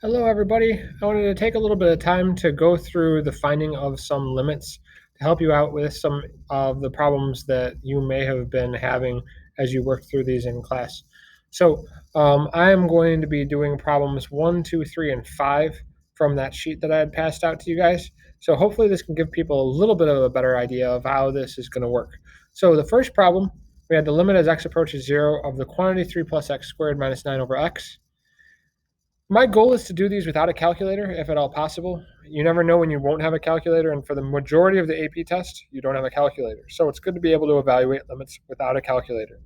Hello, everybody. I wanted to take a little bit of time to go through the finding of some limits to help you out with some of the problems that you may have been having as you work through these in class. So I am going to be doing problems 1, 2, 3, and 5 from that sheet that I had passed out to you guys. So hopefully this can give people a little bit of a better idea of how this is going to work. So the first problem, we had the limit as x approaches 0 of the quantity 3 plus x squared minus 9 over x. My goal is to do these without a calculator, if at all possible. You never know when you won't have a calculator, and for the majority of the AP test, you don't have a calculator. So it's good to be able to evaluate limits without a calculator.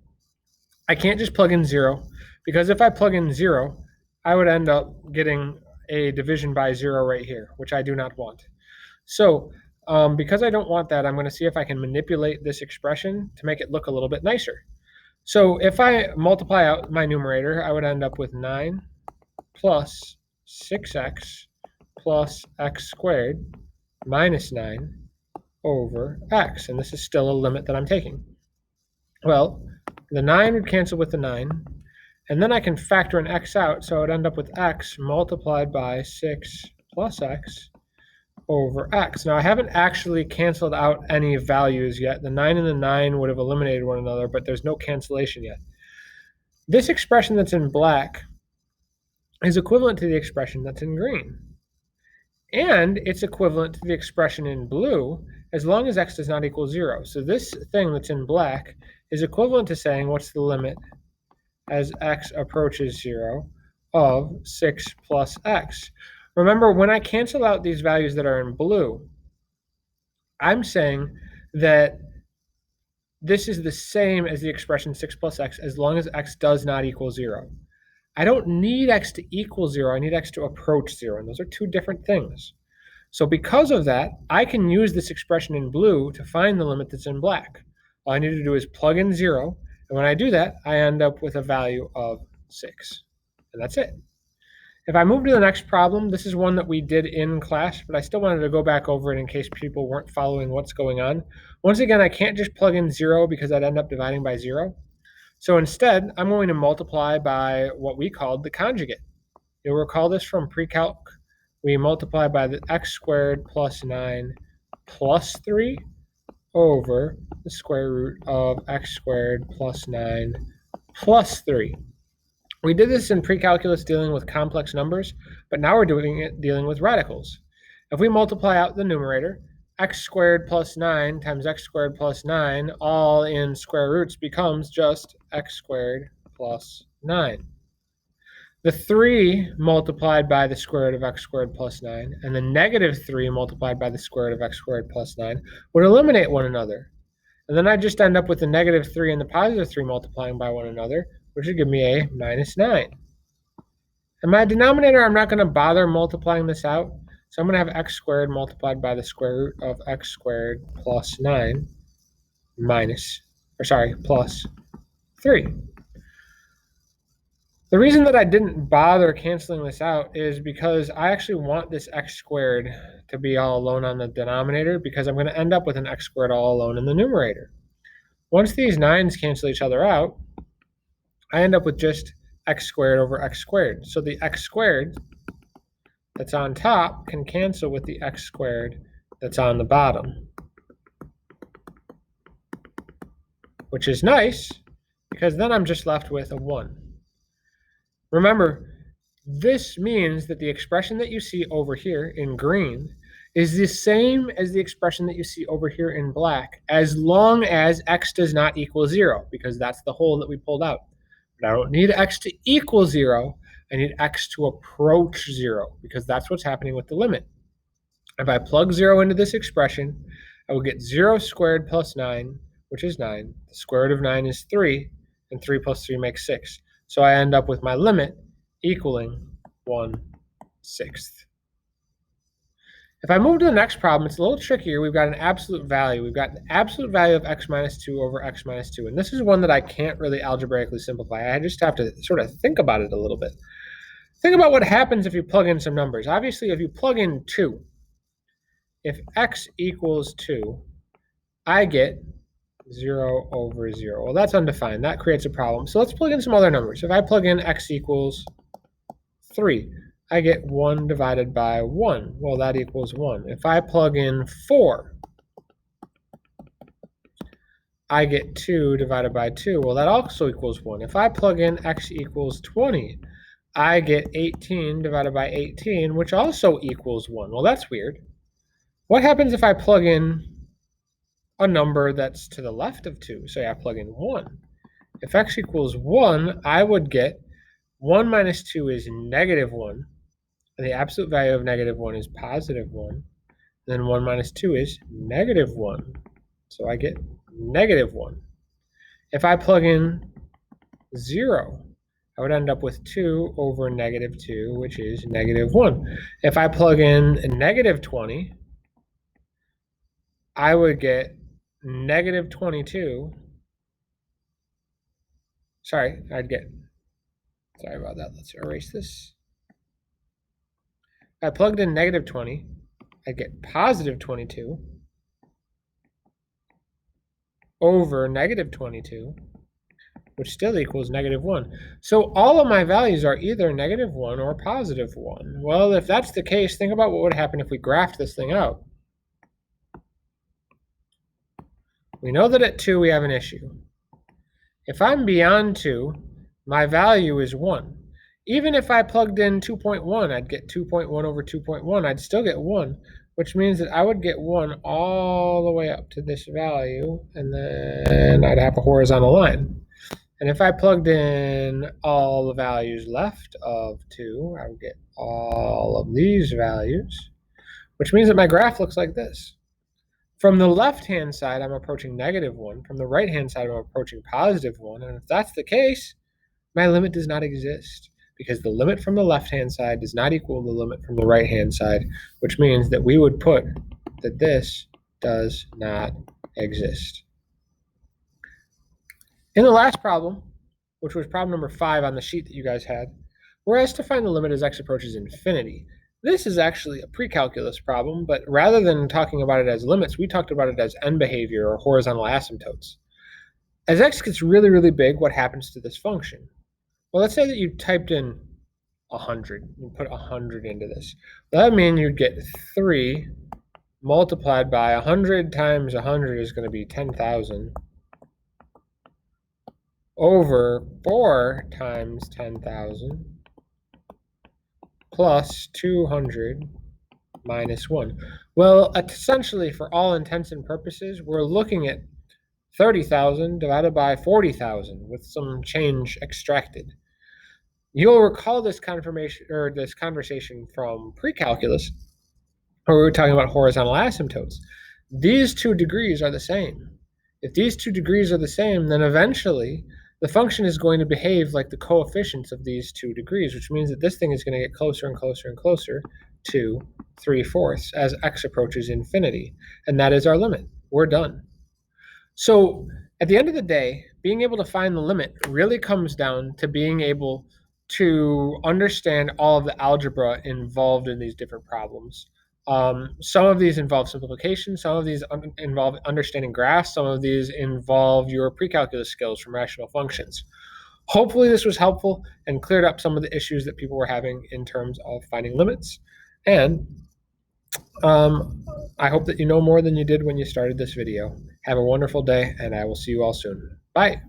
I can't just plug in 0, because if I plug in 0, I would end up getting a division by 0 right here, which I do not want. So because I don't want that, I'm going to see if I can manipulate this expression to make it look a little bit nicer. So if I multiply out my numerator, I would end up with 9 plus 6x plus x squared minus 9 over x. And this is still a limit that I'm taking. Well, the 9 would cancel with the 9. And then I can factor an x out, so I would end up with x multiplied by 6 plus x over x. Now, I haven't actually canceled out any values yet. The 9 and the 9 would have eliminated one another, but there's no cancellation yet. This expression that's in black is equivalent to the expression that's in green. And it's equivalent to the expression in blue as long as x does not equal 0. So this thing that's in black is equivalent to saying what's the limit as x approaches 0 of 6 plus x. Remember, when I cancel out these values that are in blue, I'm saying that this is the same as the expression 6 plus x as long as x does not equal 0. I don't need x to equal 0. I need x to approach 0. And those are two different things. So because of that, I can use this expression in blue to find the limit that's in black. All I need to do is plug in 0. And when I do that, I end up with a value of 6. And that's it. If I move to the next problem, this is one that we did in class, but I still wanted to go back over it in case people weren't following what's going on. Once again, I can't just plug in 0 because I'd end up dividing by 0. So instead, I'm going to multiply by what we called the conjugate. You'll recall this from pre-calc. We multiply by the x squared plus 9 plus 3 over the square root of x squared plus 9 plus 3. We did this in pre-calculus dealing with complex numbers, but now we're doing it dealing with radicals. If we multiply out the numerator, x squared plus 9 times x squared plus 9, all in square roots, becomes just x squared plus 9. The 3 multiplied by the square root of x squared plus 9 and the negative 3 multiplied by the square root of x squared plus 9 would eliminate one another. And then I just end up with the negative 3 and the positive 3 multiplying by one another, which would give me a minus 9. And my denominator, I'm not going to bother multiplying this out. So I'm going to have x squared multiplied by the square root of x squared plus 9 plus 3. The reason that I didn't bother canceling this out is because I actually want this x squared to be all alone on the denominator because I'm going to end up with an x squared all alone in the numerator. Once these 9s cancel each other out, I end up with just x squared over x squared. So the x squared that's on top can cancel with the x squared that's on the bottom, which is nice because then I'm just left with a 1. Remember, this means that the expression that you see over here in green is the same as the expression that you see over here in black as long as x does not equal 0, because that's the hole that we pulled out. But I don't need x to equal 0. I need x to approach 0 because that's what's happening with the limit. If I plug 0 into this expression, I will get 0 squared plus 9, which is 9. The square root of 9 is 3, and 3 plus 3 makes 6. So I end up with my limit equaling 1/6. If I move to the next problem, it's a little trickier. We've got an absolute value. We've got the absolute value of x minus 2 over x minus 2. And this is one that I can't really algebraically simplify. I just have to sort of think about it a little bit. Think about what happens if you plug in some numbers. Obviously, if you plug in 2, if x equals 2, I get 0 over 0. Well, that's undefined. That creates a problem. So let's plug in some other numbers. If I plug in x equals 3, I get 1 divided by 1. Well, that equals 1. If I plug in 4, I get 2 divided by 2. Well, that also equals 1. If I plug in x equals 20, I get 18 divided by 18, which also equals 1. Well, that's weird. What happens if I plug in a number that's to the left of 2? Say I plug in 1. If x equals 1, I would get 1 minus 2 is negative 1. And the absolute value of negative 1 is positive 1. Then 1 minus 2 is negative 1. So I get negative 1. If I plug in 0, I would end up with 2 over negative 2, which is negative 1. If I plug in negative 20, I would get negative 22. Sorry about that. Let's erase this. If I plugged in negative 20, I'd get positive 22 over negative 22, which still equals negative 1. So all of my values are either negative 1 or positive 1. Well, if that's the case, think about what would happen if we graphed this thing out. We know that at 2 we have an issue. If I'm beyond 2, my value is 1. Even if I plugged in 2.1, I'd get 2.1 over 2.1. I'd still get 1, which means that I would get 1 all the way up to this value, and then I'd have a horizontal line. And if I plugged in all the values left of 2, I would get all of these values, which means that my graph looks like this. From the left-hand side, I'm approaching negative 1. From the right-hand side, I'm approaching positive 1. And if that's the case, my limit does not exist, because the limit from the left-hand side does not equal the limit from the right-hand side, which means that we would put that this does not exist. In the last problem, which was problem number 5 on the sheet that you guys had, we're asked to find the limit as x approaches infinity. This is actually a pre-calculus problem, but rather than talking about it as limits, we talked about it as end behavior or horizontal asymptotes. As x gets really, really big, what happens to this function? Well, let's say that you typed in 100. You put 100 into this. That would mean you'd get 3 multiplied by 100 times 100 is going to be 10,000 over 4 times 10,000 plus 200 minus 1. Well, essentially, for all intents and purposes, we're looking at 30,000 divided by 40,000 with some change extracted. You'll recall this conversation from pre-calculus, where we were talking about horizontal asymptotes. These 2 degrees are the same. If these 2 degrees are the same, then eventually the function is going to behave like the coefficients of these 2 degrees, which means that this thing is going to get closer and closer and closer to 3/4 as x approaches infinity. And that is our limit. We're done. So at the end of the day, being able to find the limit really comes down to being able to understand all of the algebra involved in these different problems. Some of these involve simplification, some of these involve understanding graphs, some of these involve your pre-calculus skills from rational functions. Hopefully this was helpful and cleared up some of the issues that people were having in terms of finding limits. And I hope that you know more than you did when you started this video. Have a wonderful day, and I will see you all soon. Bye.